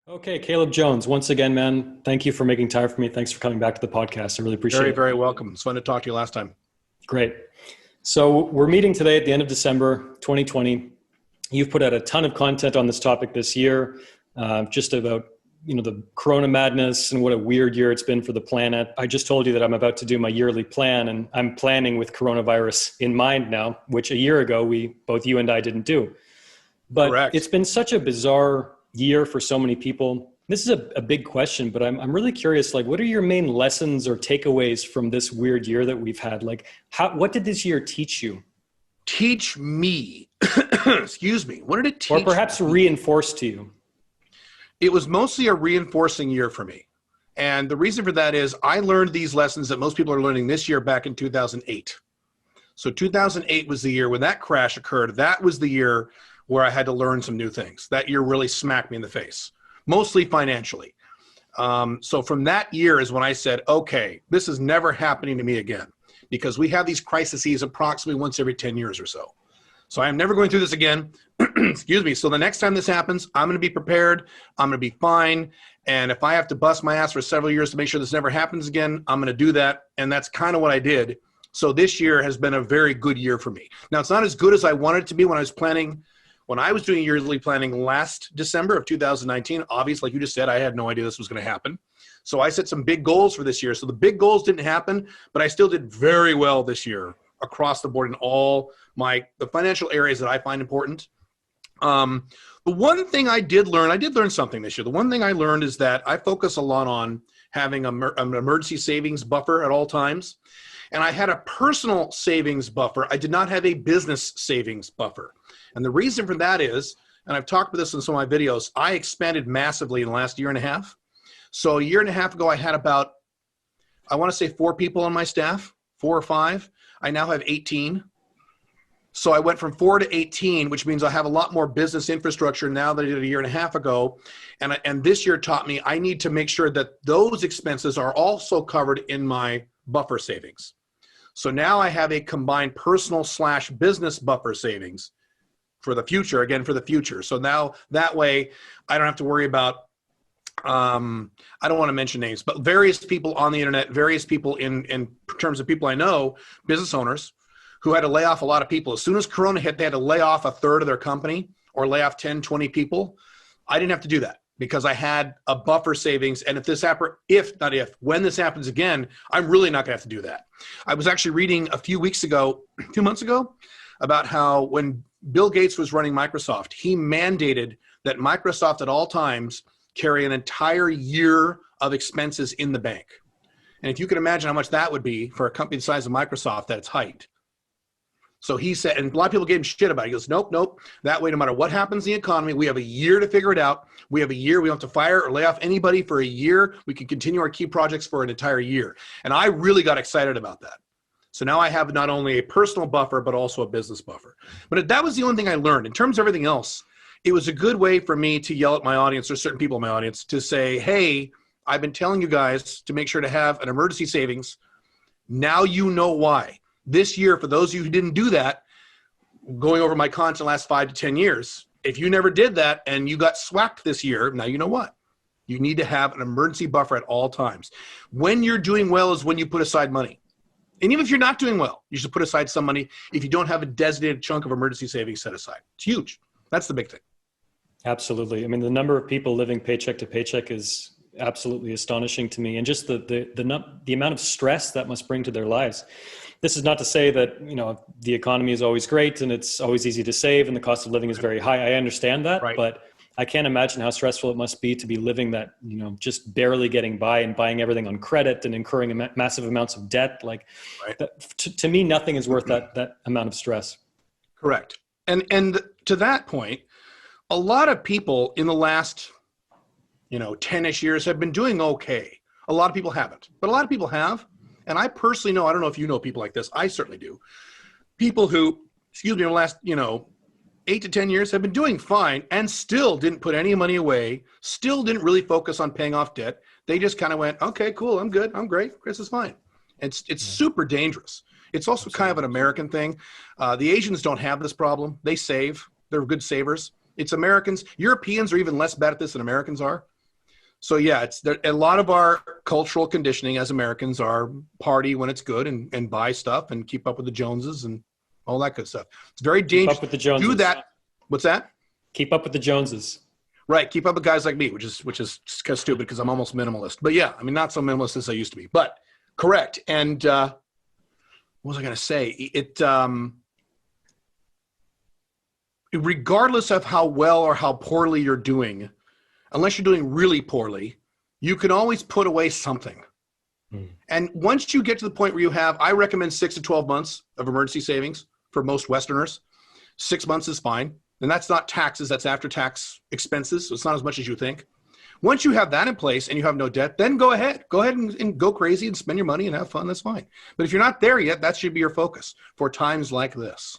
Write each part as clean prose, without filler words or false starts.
Okay, Caleb Jones, once again, man, thank you for making time for me. Thanks for coming back to the podcast. I really appreciate Very, it. very welcome. It's fun to talk to you last time. Great. So we're meeting today at the end of December 2020. You've put out a ton of content on this topic this year, just about the corona madness and what a weird year it's been for the planet. I just told you that I'm about to do my yearly plan, and I'm planning with coronavirus in mind now, which a year ago both you and I didn't do. But Correct. it's been such a bizarre year for so many people. This is a big question, but I'm really curious, like, what are your main lessons or takeaways from this weird year that we've had? Like, what did this year teach you? Teach me. Excuse me. What did it teach Or perhaps me? reinforce to you? It was mostly a reinforcing year for me. And the reason for that is I learned these lessons that most people are learning this year back in 2008. So 2008 was the year when that crash occurred. That was the year where I had to learn some new things. That year really smacked me in the face, mostly financially. So from that year is when I said, okay, this is never happening to me again, because we have these crises approximately once every 10 years or so. So I am never going through this again. Excuse me. So the next time this happens, I'm going to be prepared. I'm going to be fine. And if I have to bust my ass for several years to make sure this never happens again, I'm going to do that. And that's kind of what I did. So this year has been a very good year for me. Now, it's not as good as I wanted it to be when I was planning. When I was doing yearly planning last December of 2019, obviously, like you just said, I had no idea this was going to happen. So I set some big goals for this year. So the big goals didn't happen, but I still did very well this year across the board in all the financial areas that I find important. The one thing I did learn something this year. The one thing I learned is that I focus a lot on having an emergency savings buffer at all times. And I had a personal savings buffer. I did not have a business savings buffer. And the reason for that is, and I've talked about this in some of my videos, I expanded massively in the last year and a half. So a year and a half ago, I had about, I want to say 4 people on my staff, 4 or 5. I now have 18. So I went from 4 to 18, which means I have a lot more business infrastructure now than I did a year and a half ago. And this year taught me I need to make sure that those expenses are also covered in my buffer savings. So now I have a combined personal / business buffer savings for the future. So now that way I don't have to worry about, I don't want to mention names, but various people on the internet, various people in terms of people I know, business owners who had to lay off a lot of people. As soon as Corona hit, they had to lay off a third of their company or lay off 10, 20 people. I didn't have to do that because I had a buffer savings. And when this happens again, I'm really not gonna have to do that. I was actually reading a few months ago, about how when Bill Gates was running Microsoft, he mandated that Microsoft at all times carry an entire year of expenses in the bank. And if you can imagine how much that would be for a company the size of Microsoft at its height. So he said, and a lot of people gave him shit about it. He goes, nope. That way, no matter what happens in the economy, we have a year to figure it out. We have a year. We don't have to fire or lay off anybody for a year. We can continue our key projects for an entire year. And I really got excited about that. So now I have not only a personal buffer, but also a business buffer. But that was the only thing I learned. In terms of everything else, it was a good way for me to yell at my audience or certain people in my audience to say, hey, I've been telling you guys to make sure to have an emergency savings. Now you know why. This year, for those of you who didn't do that, going over my content the last 5 to 10 years, if you never did that and you got swacked this year, now you know what? You need to have an emergency buffer at all times. When you're doing well is when you put aside money. And even if you're not doing well, you should put aside some money if you don't have a designated chunk of emergency savings set aside. It's huge. That's the big thing. Absolutely. I mean, the number of people living paycheck to paycheck is absolutely astonishing to me. And just the amount of stress that must bring to their lives. This is not to say that, the economy is always great and it's always easy to save and the cost of living is very high. I understand that, right. But I can't imagine how stressful it must be to be living that, just barely getting by and buying everything on credit and incurring massive amounts of debt. Like, right. To me, nothing is worth that amount of stress. Correct. And to that point, a lot of people in the last, 10-ish years have been doing okay. A lot of people haven't, but a lot of people have. And I personally know, I don't know if you know people like this, I certainly do. People who, in the last, 8 to 10 years have been doing fine and still didn't put any money away, still didn't really focus on paying off debt. They just kind of went, okay, cool, I'm good, I'm great, Chris is fine. It's super dangerous. It's also kind of an American thing. The Asians don't have this problem. They save. They're good savers. It's Americans. Europeans are even less bad at this than Americans are. So yeah, it's there, a lot of our cultural conditioning as Americans are party when it's good and buy stuff and keep up with the Joneses and all that good stuff. It's very Keep dangerous up with the to do Joneses. that. What's that? Keep up with the Joneses. Right. Keep up with guys like me, which is kind of stupid because I'm almost minimalist. But yeah, I mean, not so minimalist as I used to be, but correct. And what was I going to say? Regardless of how well or how poorly you're doing, unless you're doing really poorly, you can always put away something. And once you get to the point where you have, I recommend 6 to 12 months of emergency savings for most Westerners. 6 months is fine. And that's not taxes, that's after tax expenses. So it's not as much as you think. Once you have that in place and you have no debt, then go ahead and go crazy and spend your money and have fun. That's fine. But if you're not there yet, that should be your focus for times like this.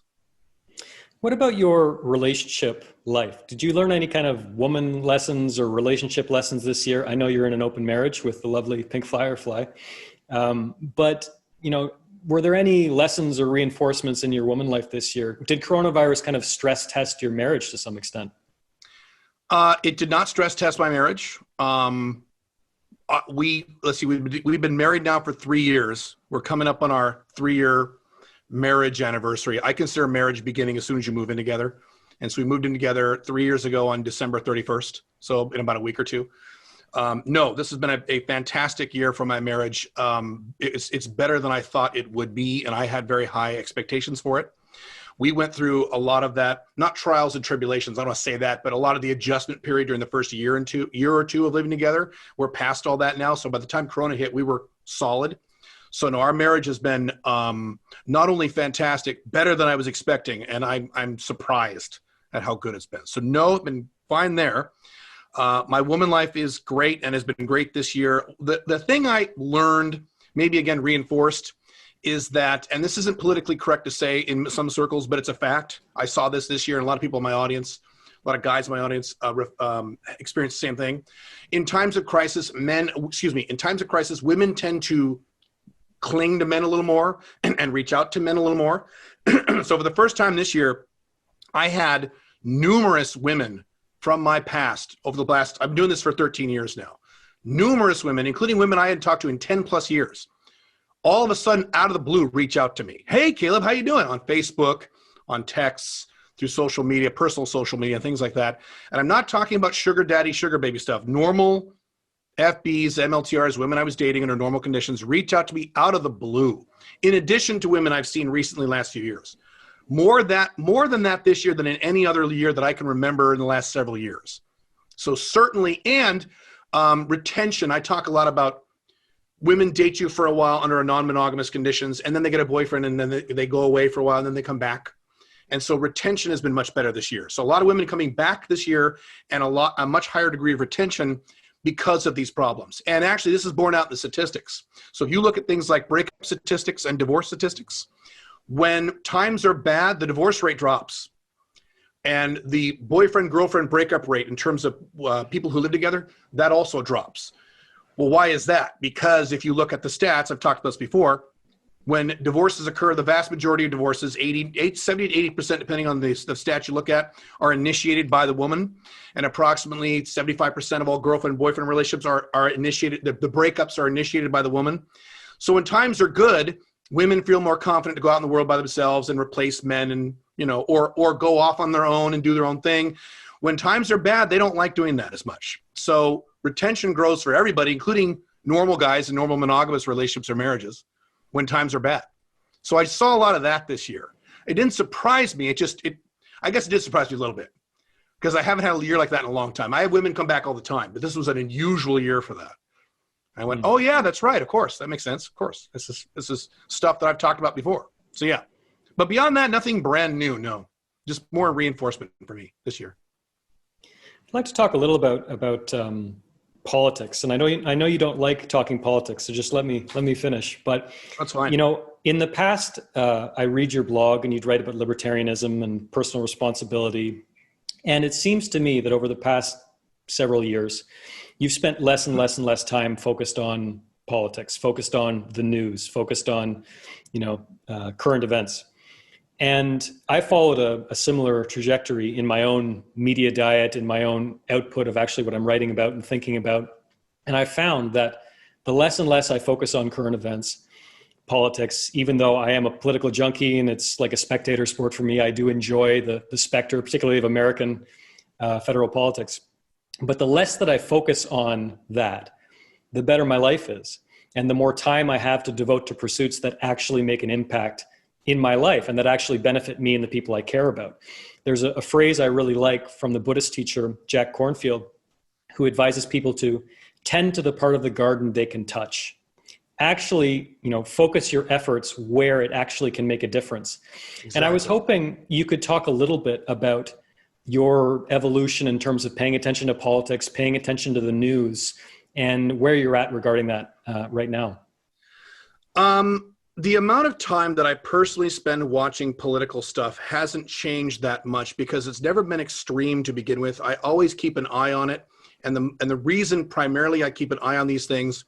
What about your relationship life? Did you learn any kind of woman lessons or relationship lessons this year? I know you're in an open marriage with the lovely pink firefly. But, were there any lessons or reinforcements in your woman life this year? Did coronavirus kind of stress test your marriage to some extent? It did not stress test my marriage. We've been married now for 3 years. We're coming up on our 3-year marriage anniversary. I consider marriage beginning as soon as you move in together. And so we moved in together 3 years ago on December 31st. So in about a week or two. No, this has been a fantastic year for my marriage. It's better than I thought it would be, and I had very high expectations for it. We went through a lot of that, not trials and tribulations, I don't want to say that, but a lot of the adjustment period during the first year or two of living together. We're past all that now. So by the time Corona hit, we were solid. So no, our marriage has been not only fantastic, better than I was expecting, and I'm surprised at how good it's been. So no, it's been fine there. My woman life is great and has been great this year. The thing I learned, maybe again reinforced, is that, and this isn't politically correct to say in some circles, but it's a fact. I saw this year, and a lot of people in my audience, a lot of guys in my audience experience the same thing. In times of crisis, women tend to cling to men a little more and reach out to men a little more. So for the first time this year, I had numerous women from my past over the last, I've been doing this for 13 years now. Numerous women, including women I had talked to in 10 plus years, all of a sudden out of the blue reach out to me. Hey, Caleb, how you doing? On Facebook, on texts, through social media, personal social media, things like that. And I'm not talking about sugar daddy, sugar baby stuff. Normal FBs, MLTRs, women I was dating under normal conditions, reach out to me out of the blue. In addition to women I've seen recently last few years. More than that this year than in any other year that I can remember in the last several years. So certainly, and retention. I talk a lot about women date you for a while under a non-monogamous conditions, and then they get a boyfriend, and then they go away for a while, and then they come back. And so retention has been much better this year. So a lot of women coming back this year, and a much higher degree of retention because of these problems. And actually, this is borne out in the statistics. So if you look at things like breakup statistics and divorce statistics, when times are bad, the divorce rate drops. And the boyfriend-girlfriend breakup rate in terms of people who live together, that also drops. Well, why is that? Because if you look at the stats, I've talked about this before, when divorces occur, the vast majority of divorces, 70 to 80%, depending on the stats you look at, are initiated by the woman. And approximately 75% of all girlfriend-boyfriend relationships are initiated, the breakups are initiated by the woman. So when times are good, women feel more confident to go out in the world by themselves and replace men and, or go off on their own and do their own thing. When times are bad, they don't like doing that as much. So retention grows for everybody, including normal guys and normal monogamous relationships or marriages when times are bad. So I saw a lot of that this year. It didn't surprise me. I guess it did surprise me a little bit because I haven't had a year like that in a long time. I have women come back all the time, but this was an unusual year for that. I went, oh yeah, that's right. Of course. That makes sense. Of course. This is stuff that I've talked about before. So yeah, but beyond that, nothing brand new. No, just more reinforcement for me this year. I'd like to talk a little about politics. And I know you don't like talking politics, so just let me finish. But that's fine. In the past, I read your blog and you'd write about libertarianism and personal responsibility. And it seems to me that over the past several years, you've spent less and less and less time focused on politics, focused on the news, focused on, current events. And I followed a similar trajectory in my own media diet, in my own output of actually what I'm writing about and thinking about. And I found that the less and less I focus on current events, politics, even though I am a political junkie and it's like a spectator sport for me, I do enjoy the specter, particularly of American federal politics. But the less that I focus on that, the better my life is. And the more time I have to devote to pursuits that actually make an impact in my life and that actually benefit me and the people I care about. There's a phrase I really like from the Buddhist teacher, Jack Kornfield, who advises people to tend to the part of the garden they can touch. Actually, focus your efforts where it actually can make a difference. Exactly. And I was hoping you could talk a little bit about your evolution in terms of paying attention to politics, paying attention to the news, and where you're at regarding that right now. The amount of time that I personally spend watching political stuff hasn't changed that much because it's never been extreme to begin with. I always keep an eye on it. And the reason primarily I keep an eye on these things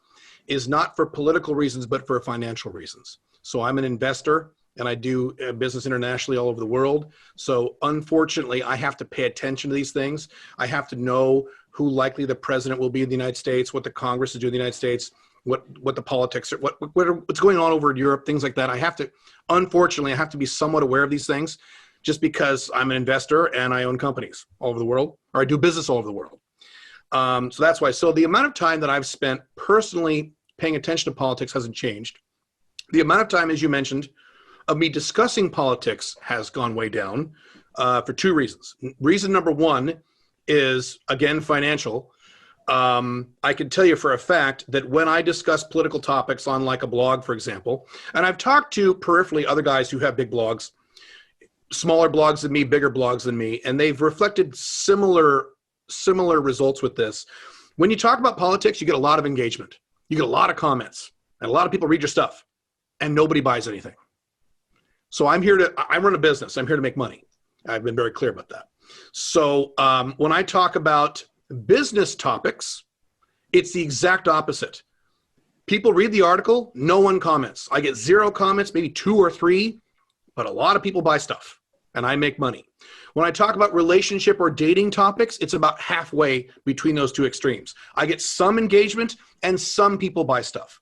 is not for political reasons, but for financial reasons. So I'm an investor and I do business internationally all over the world. So unfortunately, I have to pay attention to these things. I have to know who likely the president will be in the United States, what the Congress is doing in the United States, what the politics are, what's going on over in Europe, things like that. Unfortunately, I have to be somewhat aware of these things just because I'm an investor and I own companies all over the world, or I do business all over the world. So that's why. So the amount of time that I've spent personally paying attention to politics hasn't changed. The amount of time, as you mentioned, of me discussing politics has gone way down for two reasons. Reason number one is, again, financial. I can tell you for a fact that when I discuss political topics on like a blog, for example, and I've talked to peripherally other guys who have big blogs, smaller blogs than me, bigger blogs than me, and they've reflected similar results with this. When you talk about politics, you get a lot of engagement. You get a lot of comments, and a lot of people read your stuff, and nobody buys anything. So I run a business. I'm here to make money. I've been very clear about that. So when I talk about business topics, it's the exact opposite. People read the article, no one comments. I get 0 comments, maybe 2 or 3, but a lot of people buy stuff, and I make money. When I talk about relationship or dating topics, it's about halfway between those two extremes. I get some engagement, and some people buy stuff.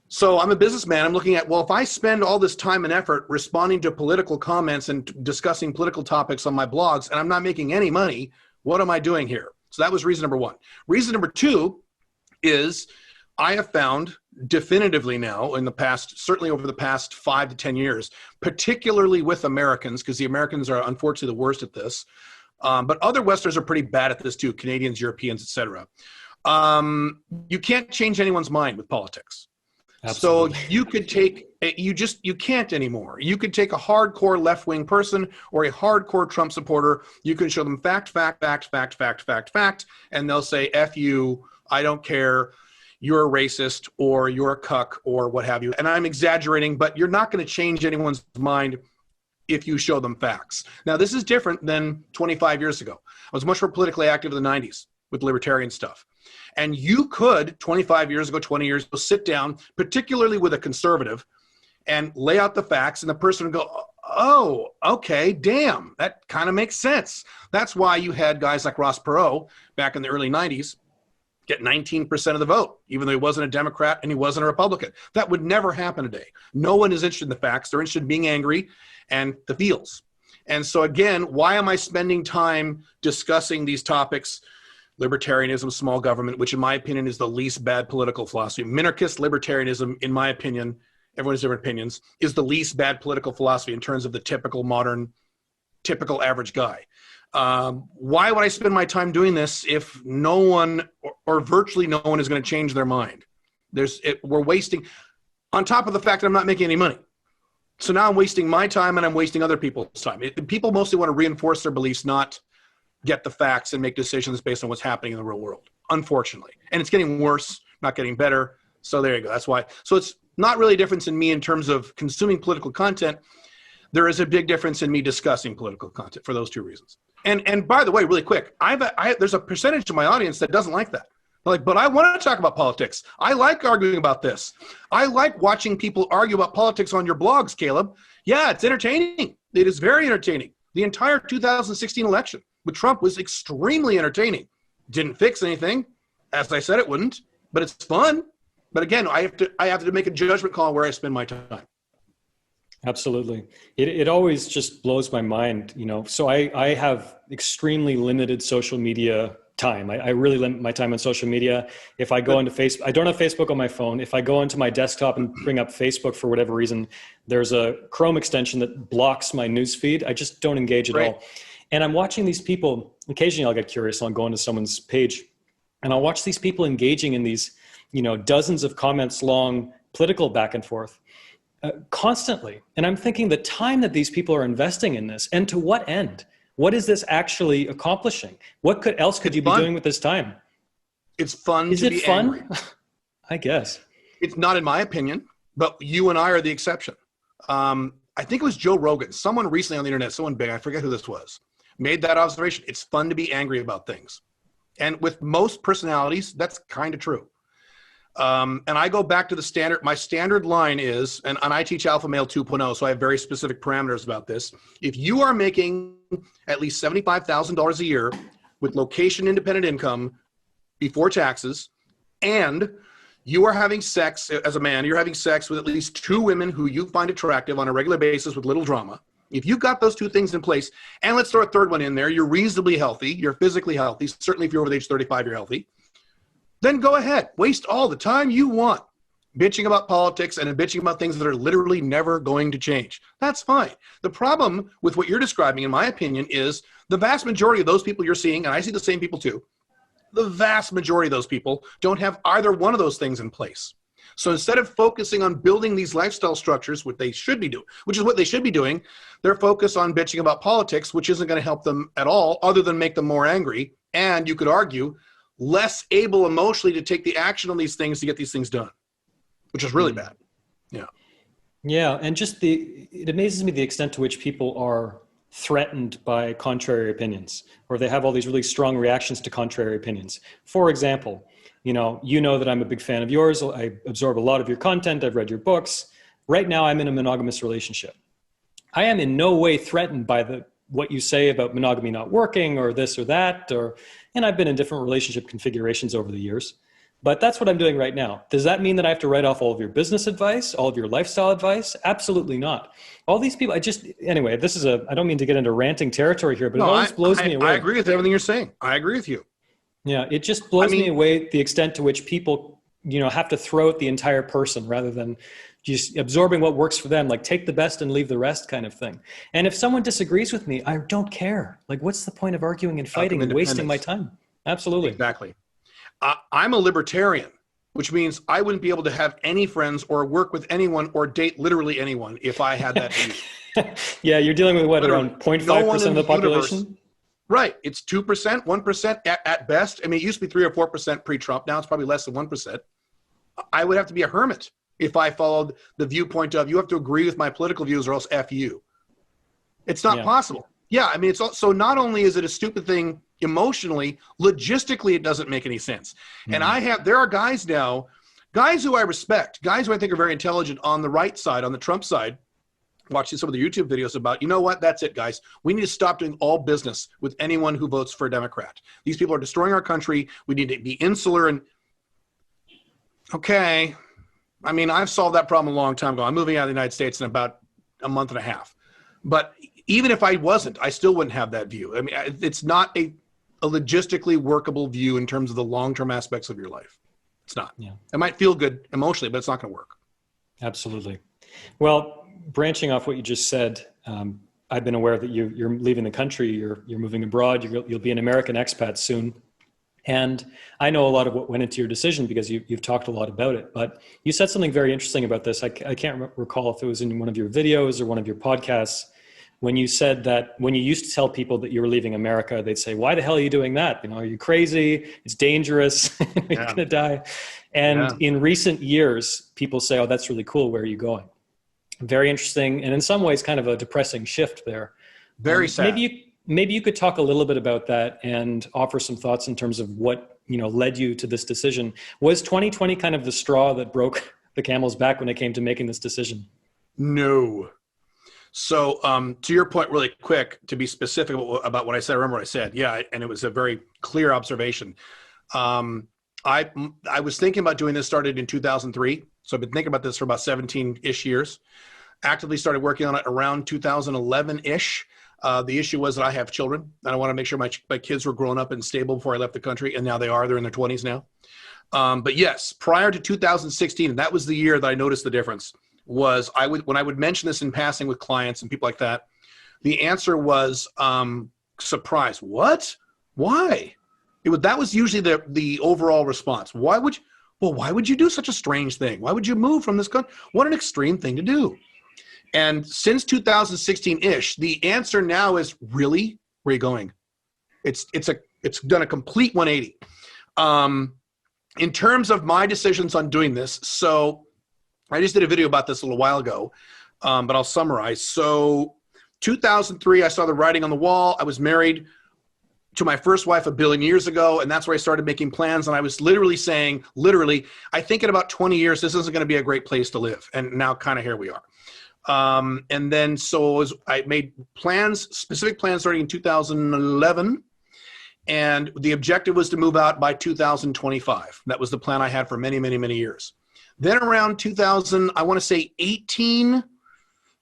So I'm a businessman. I'm looking at, well, if I spend all this time and effort responding to political comments and discussing political topics on my blogs, and I'm not making any money, what am I doing here? So that was reason number one. Reason number two is I have found definitively now in the past, certainly over the past 5 to 10 years, particularly with Americans, because the Americans are unfortunately the worst at this, but other Westerners are pretty bad at this too, Canadians, Europeans, etc. You can't change anyone's mind with politics. Absolutely. So you could take, you can't anymore. You could take a hardcore left-wing person or a hardcore Trump supporter. You can show them fact, and they'll say, F you, I don't care, you're a racist or you're a cuck or what have you. And I'm exaggerating, but you're not going to change anyone's mind if you show them facts. Now, this is different than 25 years ago. I was much more politically active in the 90s with libertarian stuff. And you could, 25 years ago, 20 years ago, sit down, particularly with a conservative, and lay out the facts, and the person would go, oh, okay, damn, that kind of makes sense. That's why you had guys like Ross Perot back in the early 90s get 19% of the vote, even though he wasn't a Democrat and he wasn't a Republican. That would never happen today. No one is interested in the facts. They're interested in being angry and the feels. And so again, why am I spending time discussing these topics? Libertarianism, small government, which in my opinion is the least bad political philosophy. Minarchist libertarianism, in my opinion, everyone has different opinions, is the least bad political philosophy in terms of the typical modern, typical average guy. Why would I spend my time doing this if no one or virtually no one is going to change their mind? We're wasting, on top of the fact that I'm not making any money. So now I'm wasting my time and I'm wasting other people's time. People mostly want to reinforce their beliefs, not get the facts and make decisions based on what's happening in the real world, unfortunately. And it's getting worse, not getting better. So there you go. That's why. So it's not really a difference in me in terms of consuming political content. There is a big difference in me discussing political content for those two reasons. And by the way, really quick, there's a percentage of my audience that doesn't like that. They're like, but I want to talk about politics. I like arguing about this. I like watching people argue about politics on your blogs, Caleb. Yeah, it's entertaining. It is very entertaining. The entire 2016 election with Trump was extremely entertaining. Didn't fix anything. as I said it wouldn't, but it's fun. But again, I have to make a judgment call where I spend my time. Absolutely. It always just blows my mind, So I have extremely limited social media time. I really limit my time on social media. If I go into Facebook, I don't have Facebook on my phone. If I go into my desktop and bring up Facebook for whatever reason, there's a Chrome extension that blocks my news feed. I just don't engage at all. And I'm watching these people. Occasionally I'll get curious. I'll go into someone's page and I'll watch these people engaging in these, dozens of comments long political back and forth. Constantly. And I'm thinking the time that these people are investing in this, and to what end? What is this actually accomplishing? What else could you be doing with this time? It's fun. Is it fun? I guess. It's not in my opinion, but you and I are the exception. I think it was Joe Rogan. Someone recently on the internet, someone big, I forget who this was, made that observation. It's fun to be angry about things. And with most personalities, that's kind of true. And I go back to my standard line is, and I teach Alpha Male 2.0, so I have very specific parameters about this. If you are making at least $75,000 a year with location independent income before taxes, and you are having sex as a man, you're having sex with at least 2 women who you find attractive on a regular basis with little drama. If you've got those 2 things in place, and let's throw a third one in there, you're reasonably healthy, you're physically healthy, certainly if you're over the age 35, you're healthy, then go ahead. Waste all the time you want bitching about politics and bitching about things that are literally never going to change. That's fine. The problem with what you're describing, in my opinion, is the vast majority of those people you're seeing, and I see the same people too, the vast majority of those people don't have either one of those things in place. So instead of focusing on building these lifestyle structures, which is what they should be doing, they're focused on bitching about politics, which isn't going to help them at all other than make them more angry. And you could argue less able emotionally to take the action on these things to get these things done, which is really bad. Yeah. Yeah. And it amazes me the extent to which people are threatened by contrary opinions, or they have all these really strong reactions to contrary opinions. For example, you know that I'm a big fan of yours. I absorb a lot of your content. I've read your books. Right now I'm in a monogamous relationship. I am in no way threatened by what you say about monogamy not working or this or that, and I've been in different relationship configurations over the years, but that's what I'm doing right now. Does that mean that I have to write off all of your business advice, all of your lifestyle advice? Absolutely not. All these people, anyway, I don't mean to get into ranting territory here, but it always blows me away. I agree with everything you're saying. I agree with you. Yeah, it just blows me away the extent to which people, have to throw out the entire person rather than just absorbing what works for them, like take the best and leave the rest kind of thing. And if someone disagrees with me, I don't care. Like, what's the point of arguing and fighting and wasting my time? Absolutely. Exactly. I'm a libertarian, which means I wouldn't be able to have any friends or work with anyone or date literally anyone if I had that view. Yeah, you're dealing with around 0.5% of the population? Universe. Right. It's 2%, 1% at best. I mean, it used to be 3 or 4% pre-Trump. Now it's probably less than 1%. I would have to be a hermit if I followed the viewpoint of, you have to agree with my political views or else F you. It's not possible. Yeah, I mean, it's so not only is it a stupid thing emotionally, logistically, it doesn't make any sense. And there are guys now, guys who I respect, guys who I think are very intelligent on the right side, on the Trump side, watching some of the YouTube videos about, you know what, that's it, guys. We need to stop doing all business with anyone who votes for a Democrat. These people are destroying our country. We need to be insular and, okay. I mean, I've solved that problem a long time ago. I'm moving out of the United States in about a month and a half. But even if I wasn't, I still wouldn't have that view. I mean, it's not a logistically workable view in terms of the long-term aspects of your life. It's not. Yeah. It might feel good emotionally, but it's not going to work. Absolutely. Well, branching off what you just said, I've been aware that you're leaving the country, you're moving abroad, you'll be an American expat soon. And I know a lot of what went into your decision because you've talked a lot about it, but you said something very interesting about this. I can't recall if it was in one of your videos or one of your podcasts, when you said that when you used to tell people that you were leaving America, they'd say, why the hell are you doing that? Are you crazy? It's dangerous. You're going to die. And in recent years, people say, oh, that's really cool. Where are you going? Very interesting. And in some ways, kind of a depressing shift there. Very sad. Maybe you could talk a little bit about that and offer some thoughts in terms of what, led you to this decision. Was 2020 kind of the straw that broke the camel's back when it came to making this decision? No. So to your point really quick, to be specific about what I said, I remember what I said. Yeah, and it was a very clear observation. I was thinking about doing this, started in 2003. So I've been thinking about this for about 17-ish years. Actively started working on it around 2011-ish. The issue was that I have children, and I want to make sure my kids were grown up and stable before I left the country, and now they are. They're in their 20s now. But yes, prior to 2016, and that was the year that I noticed the difference, was when I would mention this in passing with clients and people like that, the answer was surprise. What? Why? That was usually the overall response. Why would you do such a strange thing? Why would you move from this country? What an extreme thing to do. And since 2016-ish, the answer now is, really? Where are you going? It's done a complete 180. In terms of my decisions on doing this, so I just did a video about this a little while ago, but I'll summarize. So 2003, I saw the writing on the wall. I was married to my first wife 1 billion years ago, and that's where I started making plans. And I was literally saying, I think in about 20 years, this isn't going to be a great place to live. And now kind of here we are. And then I made specific plans starting in 2011. And the objective was to move out by 2025. That was the plan I had for many, many, many years. Then around 2018,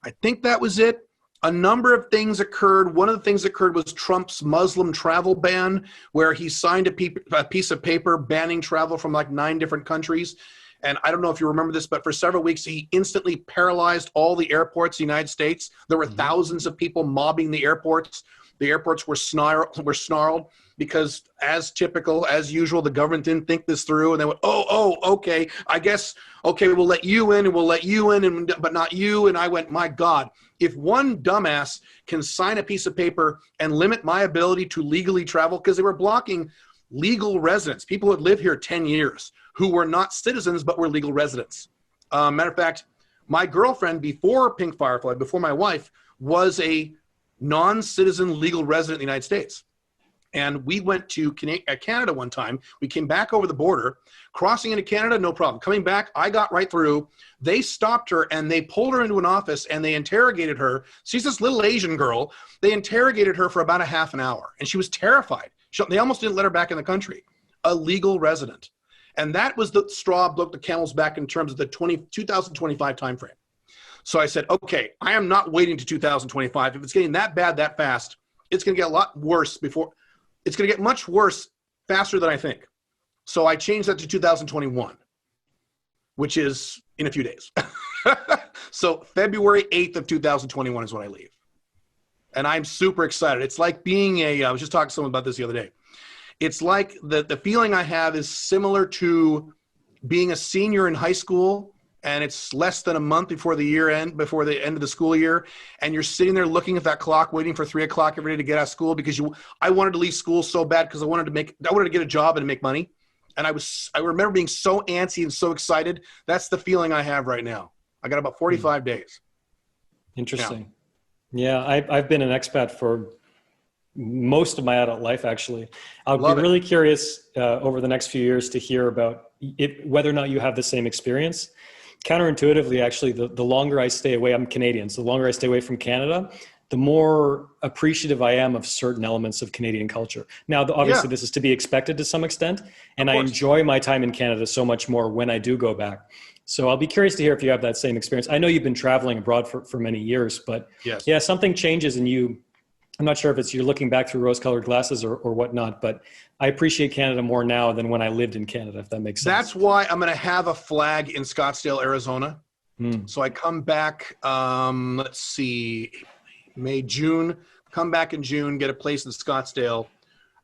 I think that was it. A number of things occurred. One of the things that occurred was Trump's Muslim travel ban, where he signed a piece of paper banning travel from like 9 different countries. And I don't know if you remember this, but for several weeks, he instantly paralyzed all the airports in the United States. There were thousands of people mobbing the airports. The airports were snarled because, as typical, as usual, the government didn't think this through. And they went, okay, I guess, okay, we'll let you in and we'll let you in, but not you. And I went, my God, if one dumbass can sign a piece of paper and limit my ability to legally travel, because they were blocking legal residents, people who had lived here 10 years, who were not citizens but were legal residents. Matter of fact, my girlfriend before Pink Firefly, before my wife, was a non-citizen legal resident in the United States. And we went to Canada one time. We came back over the border, crossing into Canada, no problem. Coming back, I got right through. They stopped her and they pulled her into an office and they interrogated her. She's this little Asian girl. They interrogated her for about a half an hour and she was terrified. They almost didn't let her back in the country. A legal resident. And that was the straw broke the camel's back in terms of the 2025 timeframe. So I said, okay, I am not waiting to 2025. If it's getting that bad that fast, it's going to get a lot worse it's going to get much worse faster than I think. So I changed that to 2021, which is in a few days. So February 8th of 2021 is when I leave. And I'm super excited. It's like being I was just talking to someone about this the other day. It's like the feeling I have is similar to being a senior in high school, and it's less than a month before the end of the school year, and you're sitting there looking at that clock, waiting for 3 o'clock every day to get out of school because I wanted to leave school so bad because I wanted to get a job and make money. And I remember being so antsy and so excited. That's the feeling I have right now. I got about 45 days. Interesting. Yeah, I've been an expat for most of my adult life, actually. I'll be really curious over the next few years to hear about whether or not you have the same experience. Counterintuitively, actually, the longer I stay away, I'm Canadian, so the longer I stay away from Canada, the more appreciative I am of certain elements of Canadian culture. Now, obviously, this is to be expected to some extent, and I enjoy my time in Canada so much more when I do go back. So I'll be curious to hear if you have that same experience. I know you've been traveling abroad for many years, but yeah, something changes and I'm not sure if it's you're looking back through rose-colored glasses or whatnot, but I appreciate Canada more now than when I lived in Canada, if that makes sense. That's why I'm going to have a flag in Scottsdale, Arizona. So I come back, let's see, May, June, come back in June, get a place in Scottsdale,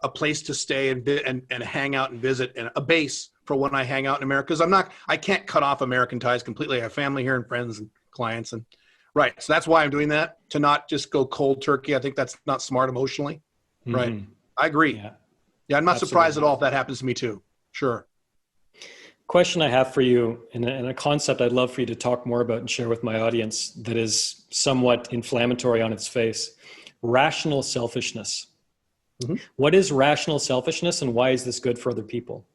a place to stay and hang out and visit, and a base for when I hang out in America. Because I can't cut off American ties completely. I have family here and friends and clients and right. So that's why I'm doing that, to not just go cold turkey. I think that's not smart emotionally. Right. I agree. Yeah, I'm not surprised at all if that happens to me too. Sure. Question I have for you, and a concept I'd love for you to talk more about and share with my audience that is somewhat inflammatory on its face. Rational selfishness. What is rational selfishness and why is this good for other people?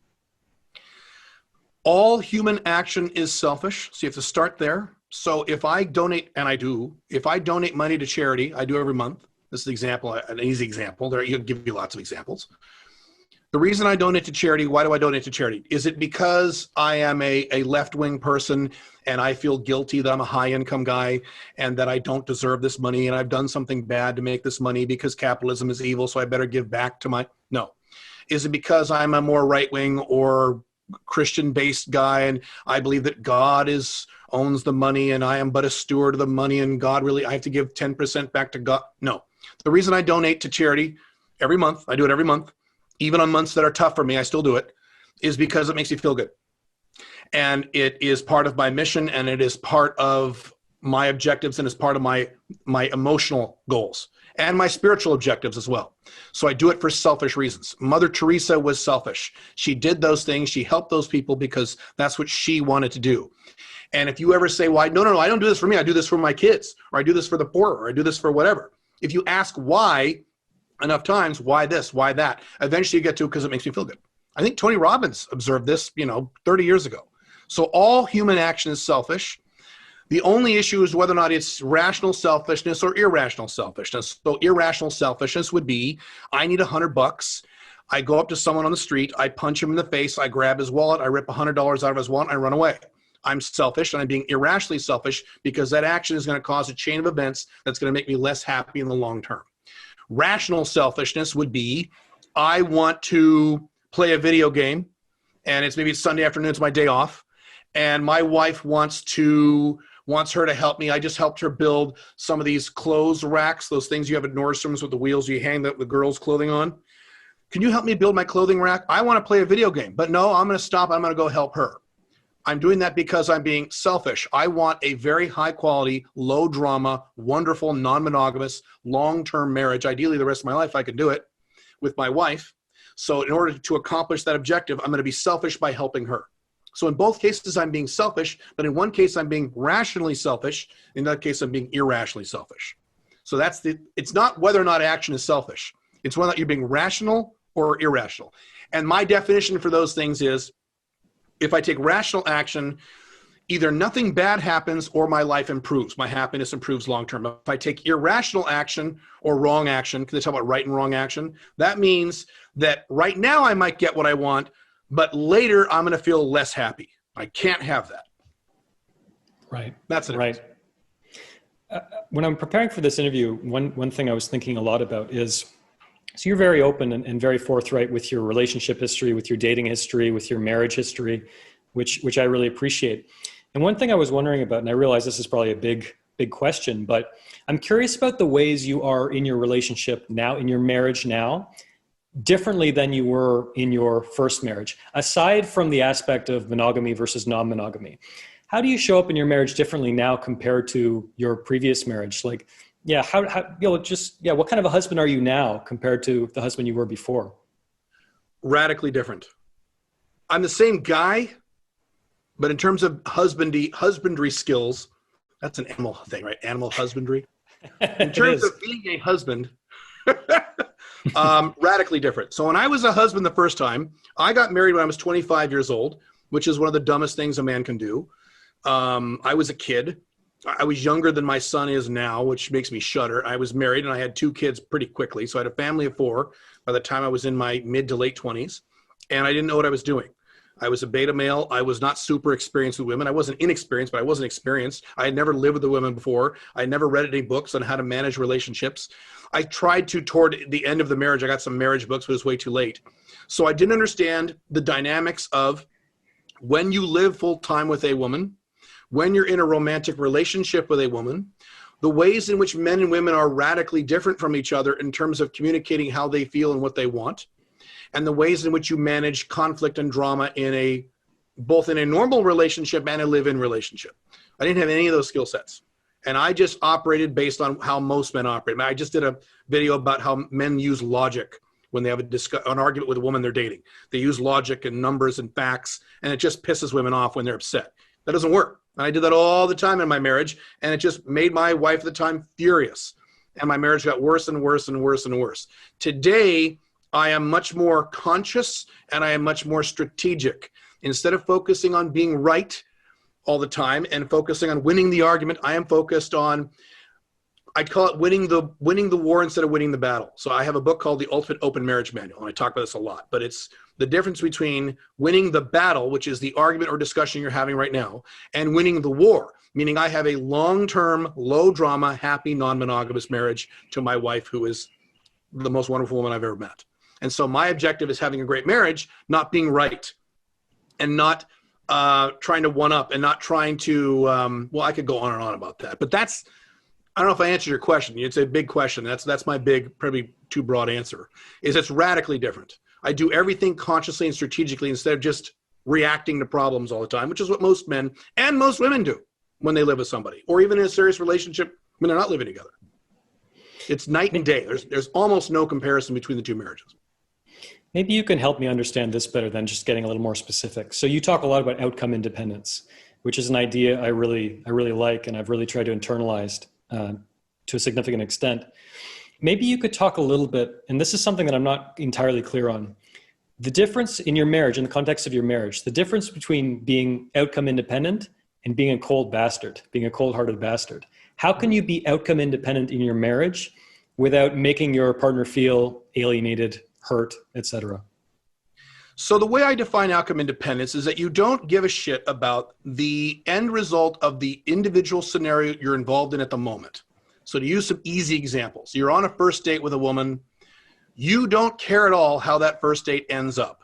All human action is selfish. So you have to start there. So if I donate, and I do, if I donate money to charity, I do every month. This is an example, an easy example. You'll give you lots of examples. The reason I donate to charity, why do I donate to charity? Is it because I am a left-wing person and I feel guilty that I'm a high-income guy and that I don't deserve this money and I've done something bad to make this money because capitalism is evil, so I better give back to my... No. Is it because I'm a more right-wing or Christian-based guy and I believe that God owns the money and I am but a steward of the money and God really, I have to give 10% back to God? No. The reason I donate to charity every month, I do it every month, even on months that are tough for me, I still do it, is because it makes me feel good. And it is part of my mission and it is part of my objectives and is part of my emotional goals and my spiritual objectives as well. So I do it for selfish reasons. Mother Teresa was selfish. She did those things. She helped those people because that's what she wanted to do. And if you ever say, well, no, I don't do this for me. I do this for my kids, or I do this for the poor, or I do this for whatever. If you ask why enough times, why this, why that, eventually you get to it because it makes me feel good. I think Tony Robbins observed this, 30 years ago. So all human action is selfish. The only issue is whether or not it's rational selfishness or irrational selfishness. So irrational selfishness would be, I need $100. I go up to someone on the street, I punch him in the face, I grab his wallet, I rip $100 out of his wallet, I run away. I'm selfish and I'm being irrationally selfish because that action is going to cause a chain of events that's going to make me less happy in the long term. Rational selfishness would be, I want to play a video game and maybe it's Sunday afternoon, it's my day off, and my wife wants her to help me. I just helped her build some of these clothes racks, those things you have at Nordstrom's with the wheels you hang the girls' clothing on. Can you help me build my clothing rack? I want to play a video game, but no, I'm going to stop. I'm going to go help her. I'm doing that because I'm being selfish. I want a very high quality, low drama, wonderful, non-monogamous, long-term marriage. Ideally, the rest of my life, I can do it with my wife. So in order to accomplish that objective, I'm going to be selfish by helping her. So in both cases, I'm being selfish, but in one case, I'm being rationally selfish. In that case, I'm being irrationally selfish. So it's not whether or not action is selfish. It's whether or not you're being rational or irrational. And my definition for those things is, if I take rational action, either nothing bad happens or my life improves. My happiness improves long-term. If I take irrational action or wrong action, because they talk about right and wrong action, that means that right now I might get what I want, but later I'm going to feel less happy. I can't have that. Right. That's it. Right. When I'm preparing for this interview, one thing I was thinking a lot about is, so you're very open and very forthright with your relationship history, with your dating history, with your marriage history, which I really appreciate. And one thing I was wondering about, and I realize this is probably a big question, but I'm curious about the ways you are in your relationship now, in your marriage now, differently than you were in your first marriage, aside from the aspect of monogamy versus non-monogamy. How do you show up in your marriage differently now compared to your previous marriage? Like, yeah, what kind of a husband are you now compared to the husband you were before? Radically different. I'm the same guy, but in terms of husbandry skills, that's an animal thing, right? Animal husbandry. In terms of being a husband, radically different. So when I was a husband the first time, I got married when I was 25 years old, which is one of the dumbest things a man can do. I was a kid. I was younger than my son is now, which makes me shudder. I was married and I had 2 kids pretty quickly. So I had a family of 4 by the time I was in my mid to late 20s. And I didn't know what I was doing. I was a beta male. I was not super experienced with women. I wasn't inexperienced, but I wasn't experienced. I had never lived with a woman before. I had never read any books on how to manage relationships. I tried to, toward the end of the marriage, I got some marriage books, but it was way too late. So I didn't understand the dynamics of when you live full time with a woman, when you're in a romantic relationship with a woman, the ways in which men and women are radically different from each other in terms of communicating how they feel and what they want, and the ways in which you manage conflict and drama both in a normal relationship and a live-in relationship. I didn't have any of those skill sets. And I just operated based on how most men operate. I just did a video about how men use logic when they have an argument with a woman they're dating. They use logic and numbers and facts, and it just pisses women off when they're upset. That doesn't work. And I did that all the time in my marriage, and it just made my wife at the time furious. And my marriage got worse and worse and worse and worse. Today, I am much more conscious and I am much more strategic. Instead of focusing on being right all the time and focusing on winning the argument, I am focused on I'd call it winning the war instead of winning the battle. So I have a book called The Ultimate Open Marriage Manual, and I talk about this a lot, but it's the difference between winning the battle, which is the argument or discussion you're having right now, and winning the war, meaning I have a long-term, low-drama, happy, non-monogamous marriage to my wife, who is the most wonderful woman I've ever met. And so my objective is having a great marriage, not being right, and not trying to one-up, and not trying to, well, I could go on and on about that, but that's, I don't know if I answered your question. It's a big question. That's my big, probably too broad answer, is it's radically different. I do everything consciously and strategically instead of just reacting to problems all the time, which is what most men and most women do when they live with somebody, or even in a serious relationship when they're not living together. It's night and day. There's almost no comparison between the two marriages. Maybe you can help me understand this better than just getting a little more specific. So you talk a lot about outcome independence, which is an idea I really like, and I've really tried to internalize to a significant extent. Maybe you could talk a little bit, and this is something that I'm not entirely clear on, the difference in your marriage, in the context of your marriage, the difference between being outcome independent and being a cold bastard, being a cold-hearted bastard. How can you be outcome independent in your marriage without making your partner feel alienated, hurt, etc.? So the way I define outcome independence is that you don't give a shit about the end result of the individual scenario you're involved in at the moment. So to use some easy examples, you're on a first date with a woman. You don't care at all how that first date ends up.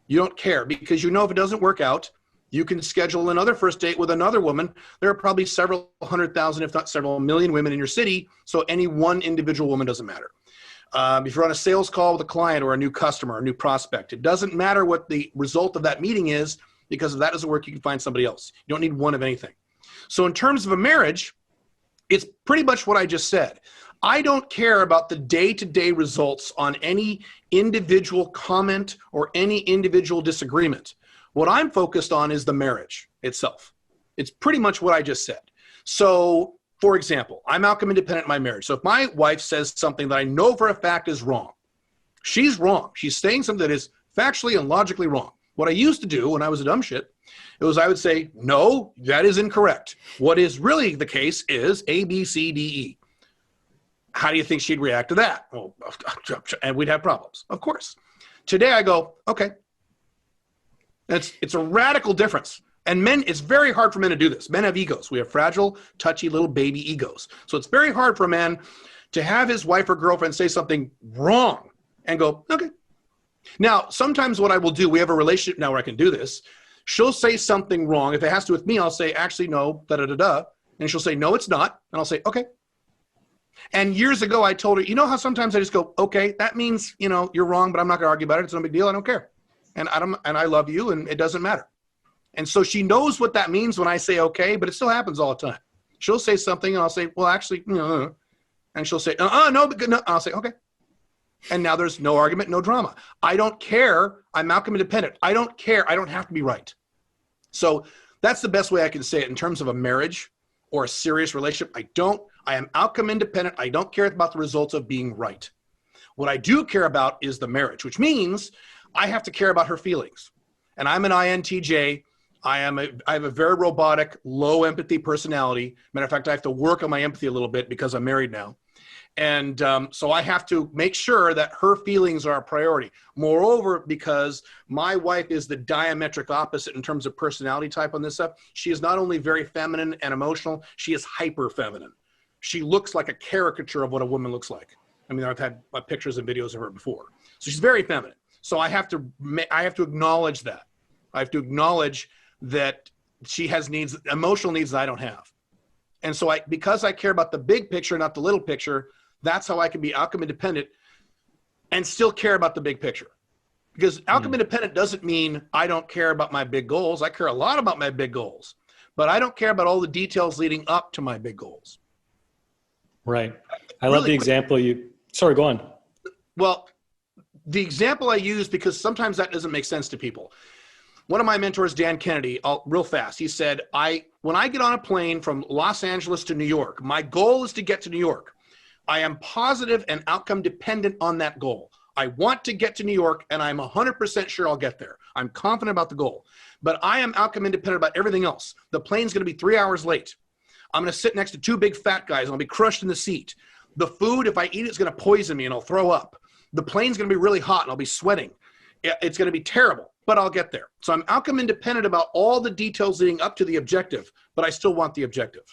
You don't care because you know if it doesn't work out, you can schedule another first date with another woman. There are probably several 100,000, if not several million women in your city. So any one individual woman doesn't matter. If you're on a sales call with a client or a new customer or a new prospect, it doesn't matter what the result of that meeting is, because if that doesn't work, you can find somebody else. You don't need one of anything. So in terms of a marriage, it's pretty much what I just said. I don't care about the day-to-day results on any individual comment or any individual disagreement. What I'm focused on is the marriage itself. It's pretty much what I just said. So for example, I'm outcome independent in my marriage. So if my wife says something that I know for a fact is wrong, she's wrong. She's saying something that is factually and logically wrong. What I used to do when I was a dumb shit, it was I would say, no, that is incorrect. What is really the case is A, B, C, D, E. How do you think she'd react to that? Well, and we'd have problems, of course. Today I go, okay. It's a radical difference. And men, it's very hard for men to do this. Men have egos. We have fragile, touchy little baby egos. So it's very hard for a man to have his wife or girlfriend say something wrong and go, okay. Now, sometimes what I will do, we have a relationship now where I can do this. She'll say something wrong. If it has to do with me, I'll say, actually, no, da-da-da-da. And she'll say, no, it's not. And I'll say, okay. And years ago, I told her, you know how sometimes I just go, okay, that means, you know, you're wrong, but I'm not going to argue about it. It's no big deal. I don't care. And I love you, and it doesn't matter. And so she knows what that means when I say okay, but it still happens all the time. She'll say something, and I'll say, well, actually, no. And she'll say, no, but no. I'll say, okay. And now there's no argument, no drama. I don't care. I'm outcome independent. I don't care. I don't have to be right. So that's the best way I can say it in terms of a marriage or a serious relationship. I am outcome independent. I don't care about the results of being right. What I do care about is the marriage, which means I have to care about her feelings. And I'm an INTJ. I have a very robotic, low empathy personality. Matter of fact, I have to work on my empathy a little bit because I'm married now. And so I have to make sure that her feelings are a priority. Moreover, because my wife is the diametric opposite in terms of personality type on this stuff, she is not only very feminine and emotional, she is hyper feminine. She looks like a caricature of what a woman looks like. I mean, I've had pictures and videos of her before. So she's very feminine. So I have to acknowledge that. I have to acknowledge that she has needs, emotional needs that I don't have. And so because I care about the big picture, not the little picture, that's how I can be outcome independent and still care about the big picture. Because outcome independent doesn't mean I don't care about my big goals. I care a lot about my big goals, but I don't care about all the details leading up to my big goals. Right. I love the example sorry, go on. Well, the example I use, because sometimes that doesn't make sense to people. One of my mentors, Dan Kennedy, real fast, he said, when I get on a plane from Los Angeles to New York, my goal is to get to New York. I am positive and outcome dependent on that goal. I want to get to New York, and I'm 100% sure I'll get there. I'm confident about the goal. But I am outcome independent about everything else. The plane's going to be 3 hours late. I'm going to sit next to two big fat guys and I'll be crushed in the seat. The food, if I eat it, it's going to poison me and I'll throw up. The plane's going to be really hot and I'll be sweating. It's going to be terrible, but I'll get there. So I'm outcome independent about all the details leading up to the objective, but I still want the objective,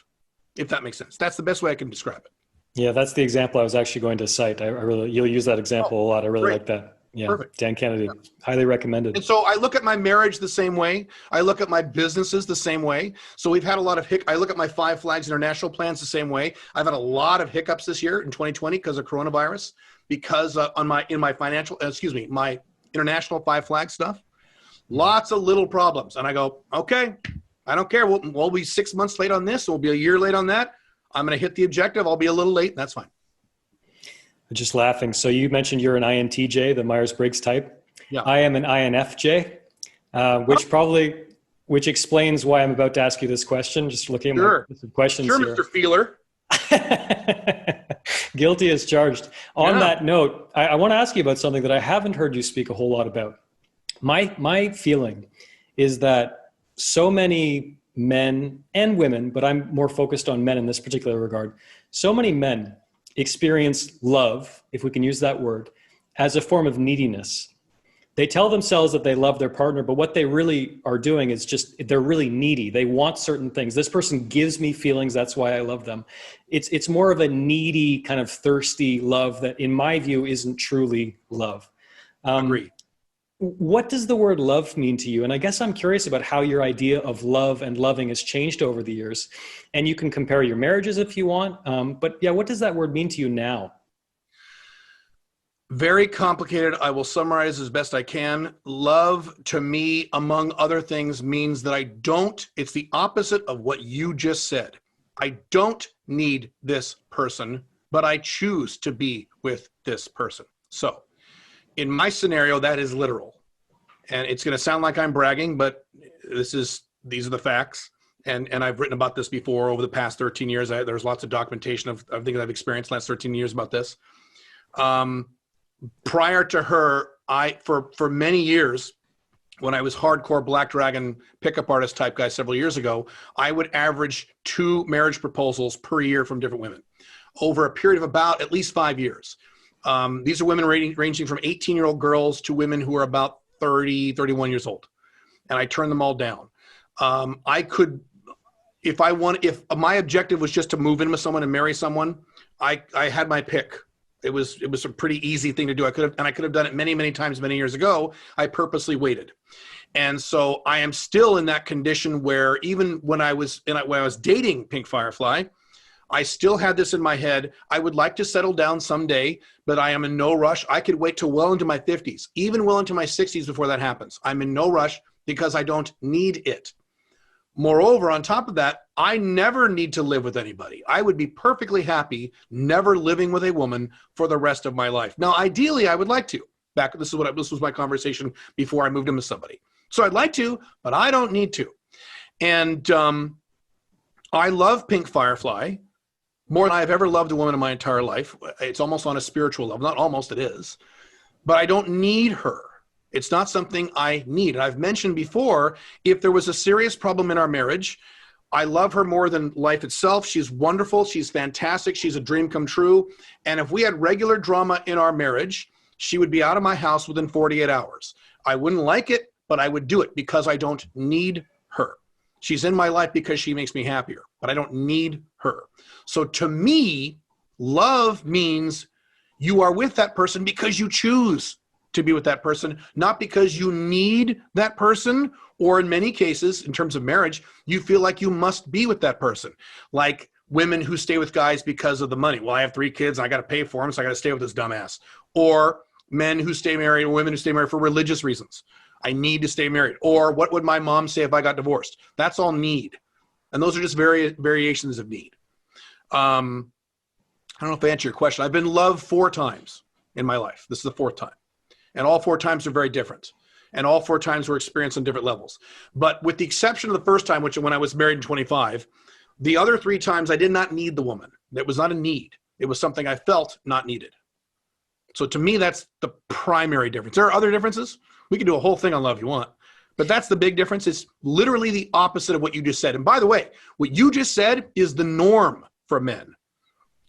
if that makes sense. That's the best way I can describe it. Yeah, that's the example I was actually going to cite. You'll use that example a lot. I really like that. Yeah, perfect. Dan Kennedy, highly recommended. And so I look at my marriage the same way. I look at my businesses the same way. So we've had a lot of I look at my 5 Flags International plans the same way. I've had a lot of hiccups this year in 2020 because of coronavirus, because my international 5 Flag stuff, lots of little problems. And I go, okay, I don't care. We'll be 6 months late on this. We'll be a year late on that. I'm going to hit the objective. I'll be a little late. That's fine. Just laughing. So you mentioned you're an INTJ, the Myers-Briggs type. Yeah. I am an INFJ, which explains why I'm about to ask you this question. Just looking at my questions here. Mr. Feeler. Guilty as charged. On that note, I want to ask you about something that I haven't heard you speak a whole lot about. My feeling is that so many men and women, but I'm more focused on men in this particular regard, so many men experience love, if we can use that word, as a form of neediness. They tell themselves that they love their partner, but what they really are doing is just, they're really needy. They want certain things. This person gives me feelings, that's why I love them. It's more of a needy, kind of thirsty love that, in my view, isn't truly love. Agreed. What does the word love mean to you? And I guess I'm curious about how your idea of love and loving has changed over the years. And you can compare your marriages if you want. But yeah, what does that word mean to you now? Very complicated. I will summarize as best I can. Love, to me, among other things, means that it's the opposite of what you just said. I don't need this person, but I choose to be with this person. So in my scenario, that is literal. And it's going to sound like I'm bragging, but these are the facts. And I've written about this before over the past 13 years. There's lots of documentation of things I've experienced the last 13 years about this. Prior to her, for many years, when I was hardcore Black Dragon pickup artist type guy several years ago, I would average 2 marriage proposals per year from different women over a period of about at least 5 years. These are women ranging from 18-year-old girls to women who are about 30, 31 years old. And I turned them all down. If my objective was just to move in with someone and marry someone, I had my pick. It was a pretty easy thing to do. I could have done it many, many times, many years ago. I purposely waited. And so I am still in that condition where even when I was dating Pink Firefly, I still had this in my head. I would like to settle down someday, but I am in no rush. I could wait till well into my 50s, even well into my 60s before that happens. I'm in no rush because I don't need it. Moreover, on top of that, I never need to live with anybody. I would be perfectly happy never living with a woman for the rest of my life. Now, ideally, I would like to. This was my conversation before I moved in with somebody. So I'd like to, but I don't need to. And I love Pink Firefly more than I've ever loved a woman in my entire life. It's almost on a spiritual level. Not almost, it is. But I don't need her. It's not something I need. And I've mentioned before, if there was a serious problem in our marriage, I love her more than life itself. She's wonderful. She's fantastic. She's a dream come true. And if we had regular drama in our marriage, she would be out of my house within 48 hours. I wouldn't like it, but I would do it because I don't need her. She's in my life because she makes me happier, but I don't need her. So to me, love means you are with that person because you choose to be with that person, not because you need that person, or in many cases, in terms of marriage, you feel like you must be with that person. Like women who stay with guys because of the money. Well, I have 3 kids and I got to pay for them, so I got to stay with this dumbass. Or men who stay married, or women who stay married for religious reasons. I need to stay married. Or what would my mom say if I got divorced? That's all need. And those are just variations of need. I don't know if I answered your question. I've been loved 4 times in my life. This is the 4th time. And all 4 times are very different. And all 4 times were experienced on different levels. But with the exception of the first time, which when I was married in 25, the other 3 times I did not need the woman. It was not a need. It was something I felt not needed. So to me, that's the primary difference. There are other differences. We can do a whole thing on love if you want. But that's the big difference. It's literally the opposite of what you just said. And by the way, what you just said is the norm for men.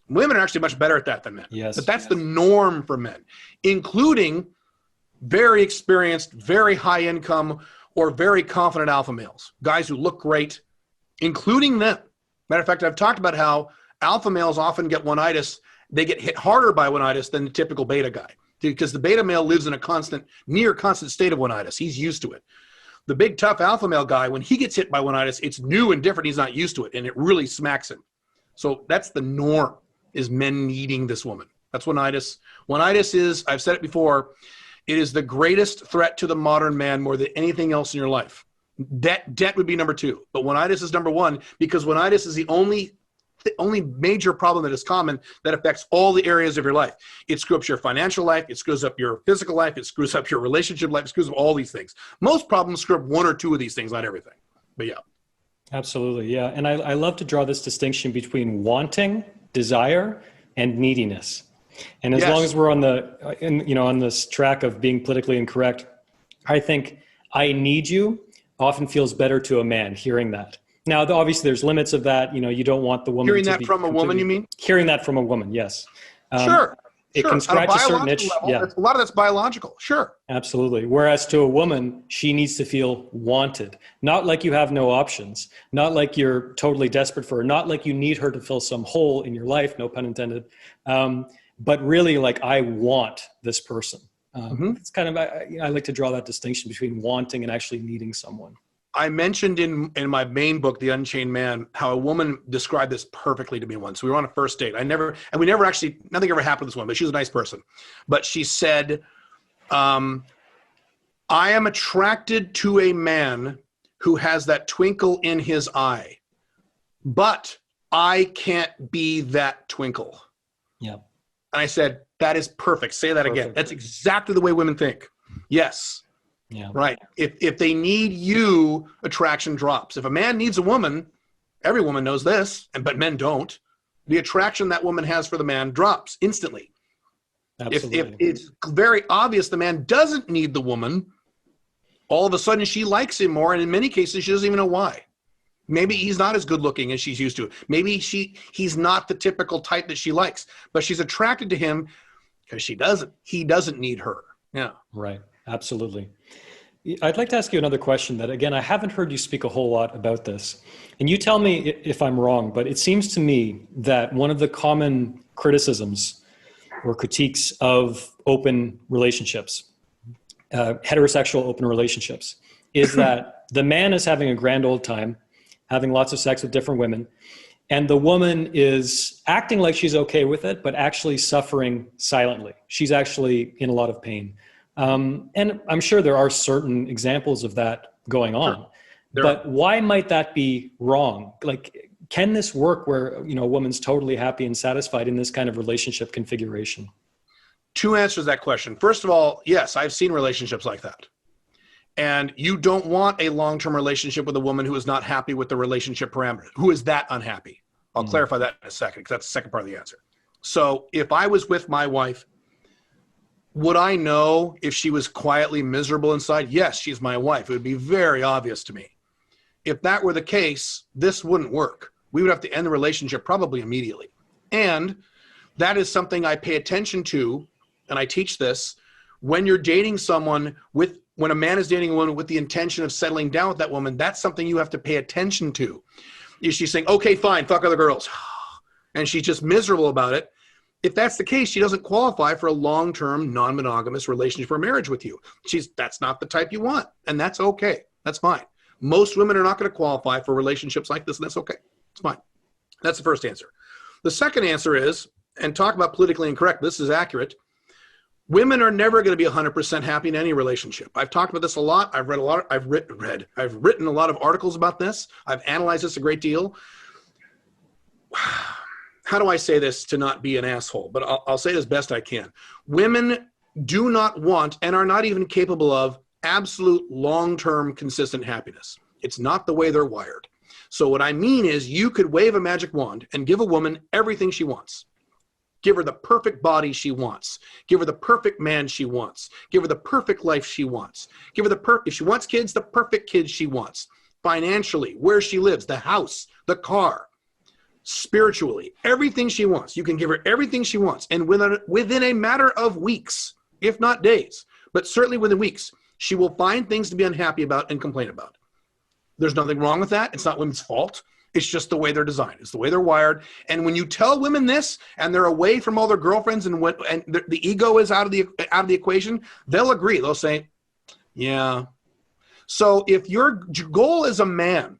Women are actually much better at that than men. Yes. But that's the norm for men, including very experienced, very high income, or very confident alpha males, guys who look great, including them. Matter of fact, I've talked about how alpha males often get one-itis. They get hit harder by one-itis than the typical beta guy, because the beta male lives in a near constant state of one-itis. He's used to it. The big tough alpha male guy, when he gets hit by one-itis, it's new and different. He's not used to it, and it really smacks him. So that's the norm, is men needing this woman. That's one-itis. One-itis is, I've said it before, it is the greatest threat to the modern man more than anything else in your life. Debt would be number 2, but one-itis is number 1, because one-itis is the only major problem that is common that affects all the areas of your life. It screws up your financial life, it screws up your physical life, it screws up your relationship life, it screws up all these things. Most problems screw up 1 or 2 of these things, not everything. But yeah. Absolutely, yeah. And I love to draw this distinction between wanting, desire, and neediness. And as long as we're on on this track of being politically incorrect, I think I need you often feels better to a man hearing that. Now, obviously, there's limits of that. You don't want the woman hearing that from a woman. You mean hearing that from a woman? Yes. Sure. It can scratch a certain itch. Level, yeah. A lot of that's biological. Sure. Absolutely. Whereas to a woman, she needs to feel wanted, not like you have no options, not like you're totally desperate for her, not like you need her to fill some hole in your life, no pun intended, but really like, I want this person. It's kind of, I like to draw that distinction between wanting and actually needing someone. I mentioned in my main book, The Unchained Man, how a woman described this perfectly to me once. We were on a first date. We never actually, nothing ever happened to this woman, but she was a nice person. But she said, I am attracted to a man who has that twinkle in his eye, but I can't be that twinkle. Yeah. And I said, that is perfect. Say that again. That's exactly the way women think. Yes. Yeah. Right. If they need you, attraction drops. If a man needs a woman, every woman knows this, but men don't. The attraction that woman has for the man drops instantly. Absolutely. If it's very obvious the man doesn't need the woman, all of a sudden she likes him more, and in many cases she doesn't even know why. Maybe he's not as good looking as she's used to. Maybe he's not the typical type that she likes, but she's attracted to him because he doesn't need her. Yeah. Right. Absolutely. I'd like to ask you another question that, again, I haven't heard you speak a whole lot about this. And you tell me if I'm wrong, but it seems to me that one of the common criticisms or critiques of open relationships, heterosexual open relationships, is that the man is having a grand old time, having lots of sex with different women, and the woman is acting like she's okay with it, but actually suffering silently. She's actually in a lot of pain. And I'm sure there are certain examples of that going on, but why might that be wrong? Like, can this work where, a woman's totally happy and satisfied in this kind of relationship configuration? 2 answers to that question. First of all, yes, I've seen relationships like that. And you don't want a long-term relationship with a woman who is not happy with the relationship parameters, who is that unhappy. I'll clarify that in a second, because that's the second part of the answer. So if I was with my wife, would I know if she was quietly miserable inside? Yes, she's my wife. It would be very obvious to me. If that were the case, this wouldn't work. We would have to end the relationship probably immediately. And that is something I pay attention to, and I teach this. When you're dating someone when a man is dating a woman with the intention of settling down with that woman, that's something you have to pay attention to. Is she saying, okay, fine, fuck other girls, and she's just miserable about it? If that's the case, she doesn't qualify for a long-term, non-monogamous relationship or marriage with you. That's not the type you want, and that's okay. That's fine. Most women are not going to qualify for relationships like this, and that's okay. It's fine. That's the first answer. The second answer is, and talk about politically incorrect, this is accurate, women are never going to be 100% happy in any relationship. I've talked about this a lot. I've read a lot. I've written a lot of articles about this. I've analyzed this a great deal. How do I say this to not be an asshole? But I'll say it as best I can. Women do not want and are not even capable of absolute long-term consistent happiness. It's not the way they're wired. So what I mean is you could wave a magic wand and give a woman everything she wants. Give her the perfect body she wants. Give her the perfect man she wants. Give her the perfect life she wants. Give her if she wants kids, the perfect kids she wants. Financially, where she lives, the house, the car, spiritually, everything she wants. You can give her everything she wants. And within a matter of weeks, if not days, but certainly within weeks, she will find things to be unhappy about and complain about. There's nothing wrong with that. It's not women's fault. It's just the way they're designed. It's the way they're wired. And when you tell women this, and they're away from all their girlfriends, and the ego is out of the equation, they'll agree. They'll say, "Yeah." So if your goal as a man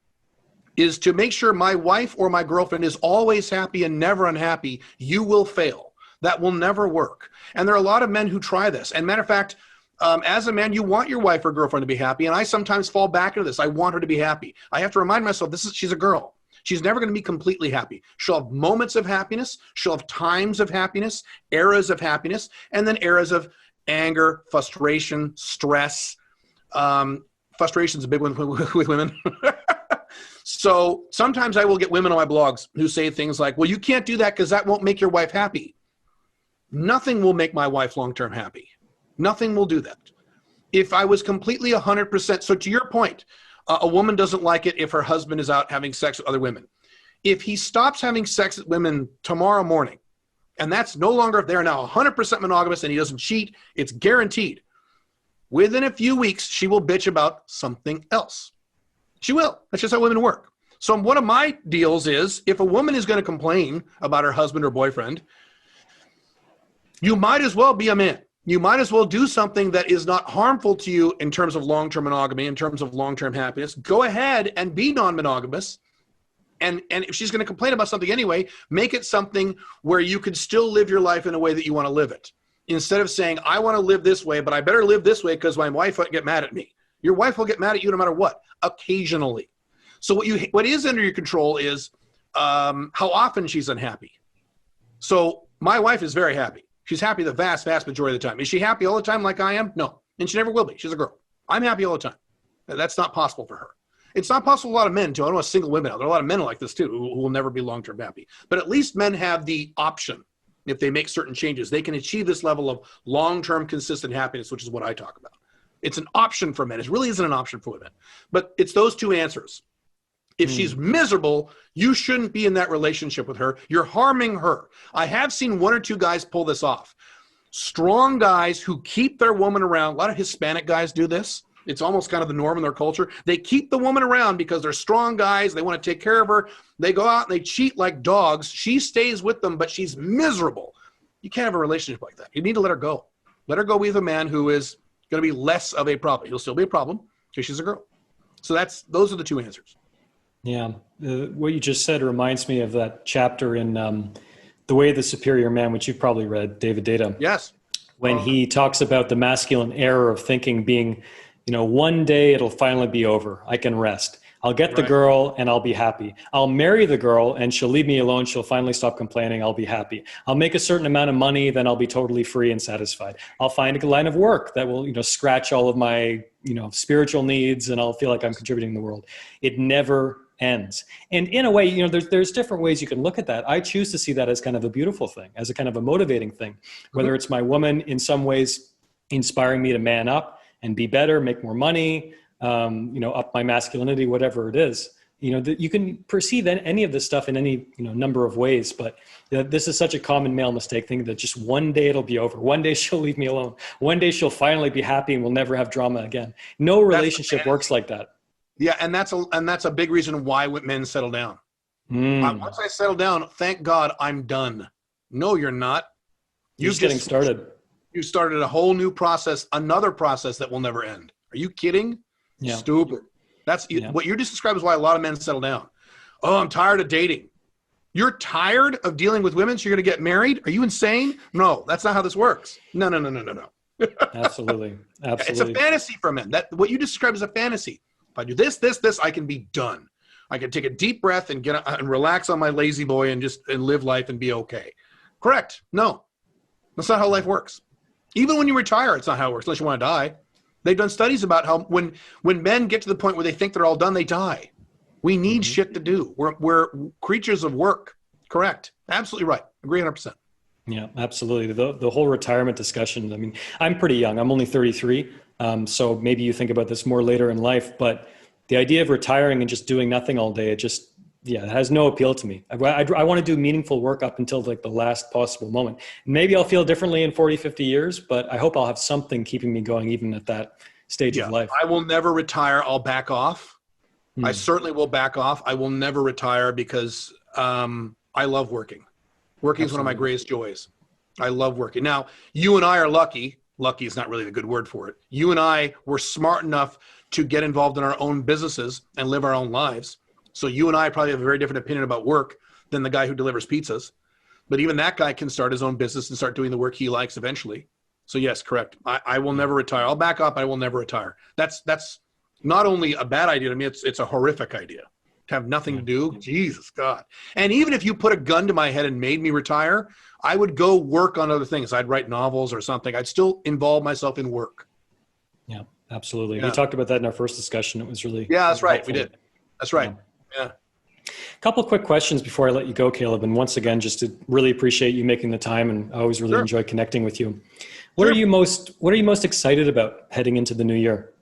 is to make sure my wife or my girlfriend is always happy and never unhappy, you will fail. That will never work. And there are a lot of men who try this. And matter of fact, as a man, you want your wife or girlfriend to be happy. And I sometimes fall back into this. I want her to be happy. I have to remind myself, she's a girl. She's never going to be completely happy. She'll have moments of happiness. She'll have times of happiness, eras of happiness, and then eras of anger, frustration, stress. Frustration's a big one with women. So sometimes I will get women on my blogs who say things like, well, you can't do that because that won't make your wife happy. Nothing will make my wife long-term happy. Nothing will do that. If I was completely 100%, so to your point, a woman doesn't like it if her husband is out having sex with other women. If he stops having sex with women tomorrow morning, and that's no longer, if they're now 100% monogamous and he doesn't cheat, it's guaranteed. Within a few weeks, she will bitch about something else. She will. That's just how women work. So one of my deals is, if a woman is going to complain about her husband or boyfriend, you might as well be a man. You might as well do something that is not harmful to you in terms of long-term monogamy, in terms of long-term happiness. Go ahead and be non-monogamous. And if she's going to complain about something anyway, make it something where you can still live your life in a way that you want to live it. Instead of saying, I want to live this way, but I better live this way because my wife won't get mad at me. Your wife will get mad at you no matter what, occasionally. So what is under your control is how often she's unhappy. So my wife is very happy. She's happy the vast, vast majority of the time. Is she happy all the time like I am? No. And she never will be. She's a girl. I'm happy all the time. That's not possible for her. It's not possible for a lot of men, too. I don't want single women out. There are a lot of men like this, too, who will never be long-term happy. But at least men have the option. If they make certain changes, they can achieve this level of long-term consistent happiness, which is what I talk about. It's an option for men. It really isn't an option for women. But it's those two answers. If she's miserable, you shouldn't be in that relationship with her. You're harming her. I have seen one or two guys pull this off. Strong guys who keep their woman around. A lot of Hispanic guys do this. It's almost kind of the norm in their culture. They keep the woman around because they're strong guys. They want to take care of her. They go out and they cheat like dogs. She stays with them, but she's miserable. You can't have a relationship like that. You need to let her go. Let her go with a man who is going to be less of a problem. He'll still be a problem because she's a girl. So those are the two answers. Yeah. What you just said reminds me of that chapter in The Way of the Superior Man, which you've probably read, David Data. Yes. When he talks about the masculine error of thinking being, one day it'll finally be over. I can rest. I'll get the girl and I'll be happy. I'll marry the girl and she'll leave me alone. She'll finally stop complaining. I'll be happy. I'll make a certain amount of money. Then I'll be totally free and satisfied. I'll find a line of work that will, scratch all of my, spiritual needs, and I'll feel like I'm contributing to the world. It never ends. And in a way, there's different ways you can look at that. I choose to see that as kind of a beautiful thing, as a kind of a motivating thing, whether it's my woman in some ways inspiring me to man up and be better, make more money, up my masculinity, whatever it is. You can perceive any of this stuff in any, number of ways, but this is such a common male mistake, thinking that just one day it'll be over. One day she'll leave me alone. One day she'll finally be happy and we'll never have drama again. No relationship works like that. Yeah. And that's a big reason why men settle down. Once I settle down, thank God I'm done. No, you're not. You're just getting started. You started a whole new process, another process that will never end. Are you kidding? Yeah. Stupid. What you just described is why a lot of men settle down. Oh, I'm tired of dating. You're tired of dealing with women, so you're going to get married? Are you insane? No, that's not how this works. No. Absolutely. It's a fantasy for men. What you described is a fantasy. If I do this, I can be done. I can take a deep breath and and relax on my lazy boy and live life and be okay. Correct. No, that's not how life works. Even when you retire, it's not how it works, unless you want to die. They've done studies about how when men get to the point where they think they're all done, they die. We need shit to do. We're creatures of work. Correct. Absolutely right. Agree 100%. Yeah, absolutely. The whole retirement discussion. I mean, I'm pretty young. I'm only 33. So maybe you think about this more later in life, but the idea of retiring and just doing nothing all day, it has no appeal to me. I want to do meaningful work up until like the last possible moment. Maybe I'll feel differently in 40, 50 years, but I hope I'll have something keeping me going even at that stage of life. I will never retire. I'll back off. I Hmm. certainly will back off. I will never retire because I love working. Working is one of my Absolutely. greatest joys. I love working. Now, you and I are lucky. Lucky is not really a good word for it. You and I were smart enough to get involved in our own businesses and live our own lives. So you and I probably have a very different opinion about work than the guy who delivers pizzas. But even that guy can start his own business and start doing the work he likes eventually. So yes, correct. I will never retire. I'll back up. I will never retire. That's not only a bad idea to me, it's a horrific idea. To have nothing to do, Jesus God. And even if you put a gun to my head and made me retire, I would go work on other things. I'd write novels or something. I'd still involve myself in work. Yeah, absolutely. Yeah. We talked about that in our first discussion. It was really Yeah, that's right. helpful. We did. That's right. Yeah. A couple of quick questions before I let you go, Caleb. And once again, just to really appreciate you making the time, and I always really enjoy connecting with you. What are you most excited about heading into the new year?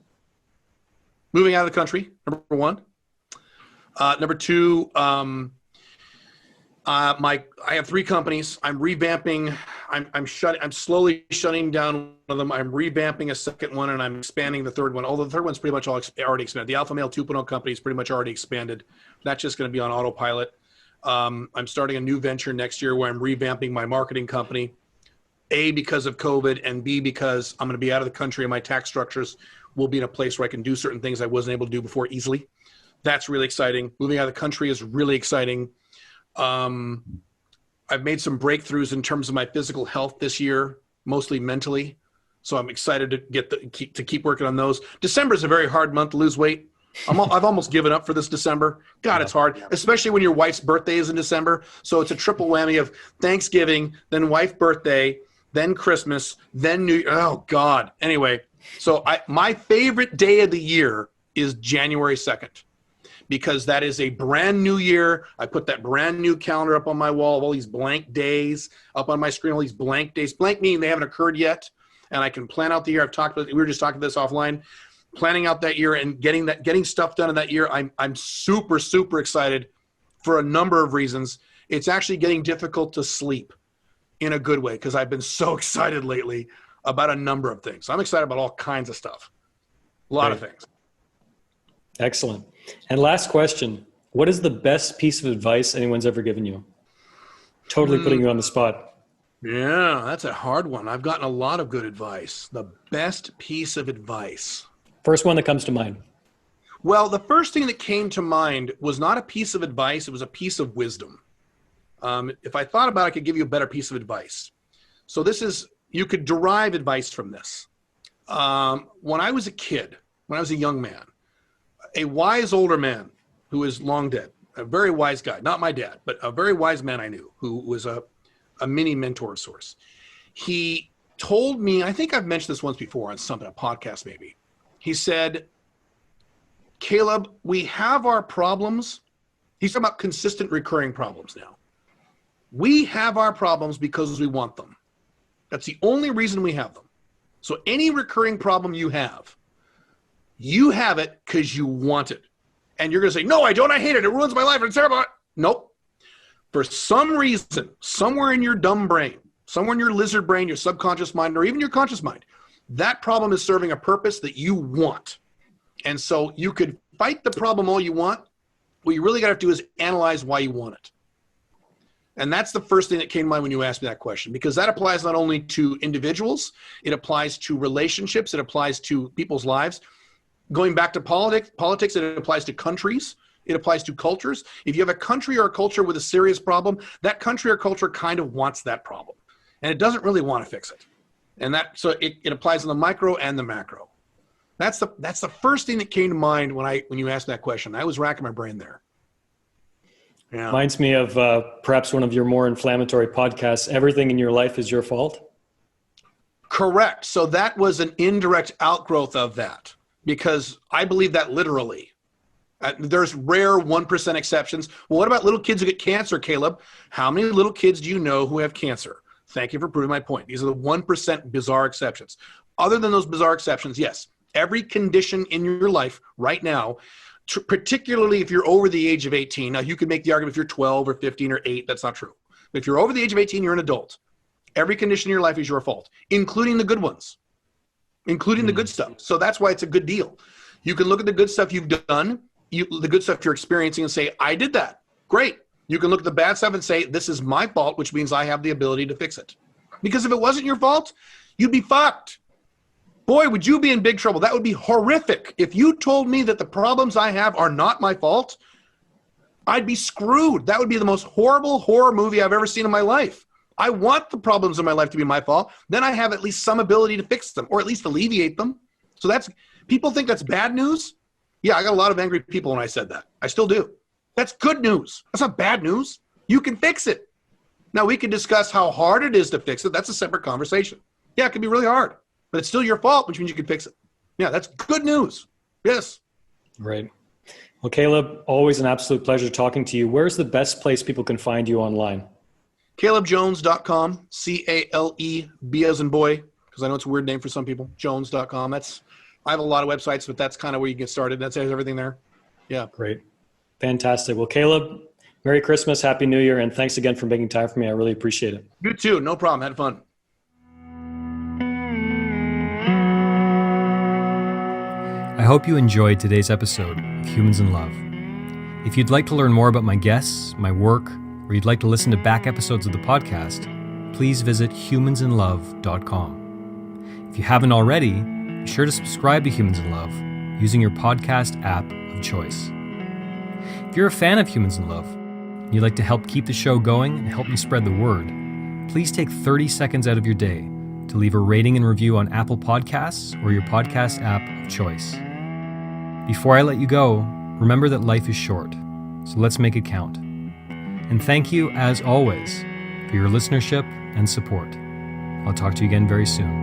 Moving out of the country, number one. Number two, I have 3 companies. I'm revamping. I'm slowly shutting down one of them. I'm revamping a second one, and I'm expanding the third one. Although the third one's pretty much already expanded. The Alpha Male 2.0 company is pretty much already expanded. That's just going to be on autopilot. I'm starting a new venture next year where I'm revamping my marketing company. A, because of COVID, and B, because I'm going to be out of the country and my tax structures will be in a place where I can do certain things I wasn't able to do before easily. That's really exciting. Moving out of the country is really exciting. I've made some breakthroughs in terms of my physical health this year, mostly mentally. So I'm excited to keep working on those. December is a very hard month to lose weight. I've almost given up for this December. God, it's hard, especially when your wife's birthday is in December. So it's a triple whammy of Thanksgiving, then wife birthday, then Christmas, then New Year. Oh God. Anyway, so my favorite day of the year is January 2nd. Because that is a brand new year. I put that brand new calendar up on my wall of all these blank days up on my screen, all these blank days. Blank meaning they haven't occurred yet. And I can plan out the year. We were just talking about this offline, planning out that year and getting stuff done in that year. I'm super, super excited for a number of reasons. It's actually getting difficult to sleep in a good way because I've been so excited lately about a number of things. I'm excited about all kinds of stuff. A lot of things. Excellent. And last question, what is the best piece of advice anyone's ever given you? Totally putting you on the spot. Yeah, that's a hard one. I've gotten a lot of good advice. The best piece of advice. First one that comes to mind. Well, the first thing that came to mind was not a piece of advice. It was a piece of wisdom. If I thought about it, I could give you a better piece of advice. So you could derive advice from this. When I was a kid, when I was a young man, a wise older man who is long dead, a very wise guy, not my dad, but a very wise man I knew who was a mini mentor source. He told me, I think I've mentioned this once before on something, a podcast maybe. He said, Caleb, we have our problems. He's talking about consistent recurring problems now. We have our problems because we want them. That's the only reason we have them. So any recurring problem you have it because you want it. And you're going to say, no, I don't. I hate it. It ruins my life. It's terrible. Nope. For some reason, somewhere in your dumb brain, somewhere in your lizard brain, your subconscious mind, or even your conscious mind, that problem is serving a purpose that you want. And so you could fight the problem all you want. What you really got to do is analyze why you want it. And that's the first thing that came to mind when you asked me that question, because that applies not only to individuals, it applies to relationships, it applies to people's lives. Going back to politics, it applies to countries. It applies to cultures. If you have a country or a culture with a serious problem, that country or culture kind of wants that problem. And it doesn't really want to fix it. And so it applies on the micro and the macro. That's the first thing that came to mind when you asked that question. I was racking my brain there. Yeah. Reminds me of perhaps one of your more inflammatory podcasts, Everything in Your Life is Your Fault. Correct. So that was an indirect outgrowth of that. Because I believe that literally. There's rare 1% exceptions. Well, what about little kids who get cancer, Caleb? How many little kids do you know who have cancer? Thank you for proving my point. These are the 1% bizarre exceptions. Other than those bizarre exceptions, yes, every condition in your life right now, particularly if you're over the age of 18. Now, you can make the argument if you're 12 or 15 or 8, that's not true. But if you're over the age of 18, you're an adult. Every condition in your life is your fault, including the good ones, including the good stuff. So that's why it's a good deal. You can look at the good stuff you've done, the good stuff you're experiencing and say, I did that. Great. You can look at the bad stuff and say, this is my fault, which means I have the ability to fix it. Because if it wasn't your fault, you'd be fucked. Boy, would you be in big trouble. That would be horrific. If you told me that the problems I have are not my fault, I'd be screwed. That would be the most horrible horror movie I've ever seen in my life. I want the problems in my life to be my fault. Then I have at least some ability to fix them or at least alleviate them. So people think that's bad news. Yeah, I got a lot of angry people when I said that. I still do. That's good news. That's not bad news. You can fix it. Now, we can discuss how hard it is to fix it. That's a separate conversation. Yeah, it can be really hard, but it's still your fault, which means you can fix it. Yeah, that's good news. Yes. Right. Well, Caleb, always an absolute pleasure talking to you. Where's the best place people can find you online? CalebJones.com, C-A-L-E-B as in boy, because I know it's a weird name for some people, Jones.com. I have a lot of websites, but that's kind of where you get started. That's everything there. Yeah. Great. Fantastic. Well, Caleb, Merry Christmas, Happy New Year, and thanks again for making time for me. I really appreciate it. You too. No problem. Had fun. I hope you enjoyed today's episode of Humans in Love. If you'd like to learn more about my guests, my work, or you'd like to listen to back episodes of the podcast, please visit humansinlove.com. If you haven't already, be sure to subscribe to Humans in Love using your podcast app of choice. If you're a fan of Humans in Love, and you'd like to help keep the show going and help me spread the word, please take 30 seconds out of your day to leave a rating and review on Apple Podcasts or your podcast app of choice. Before I let you go, remember that life is short, so let's make it count. And thank you, as always, for your listenership and support. I'll talk to you again very soon.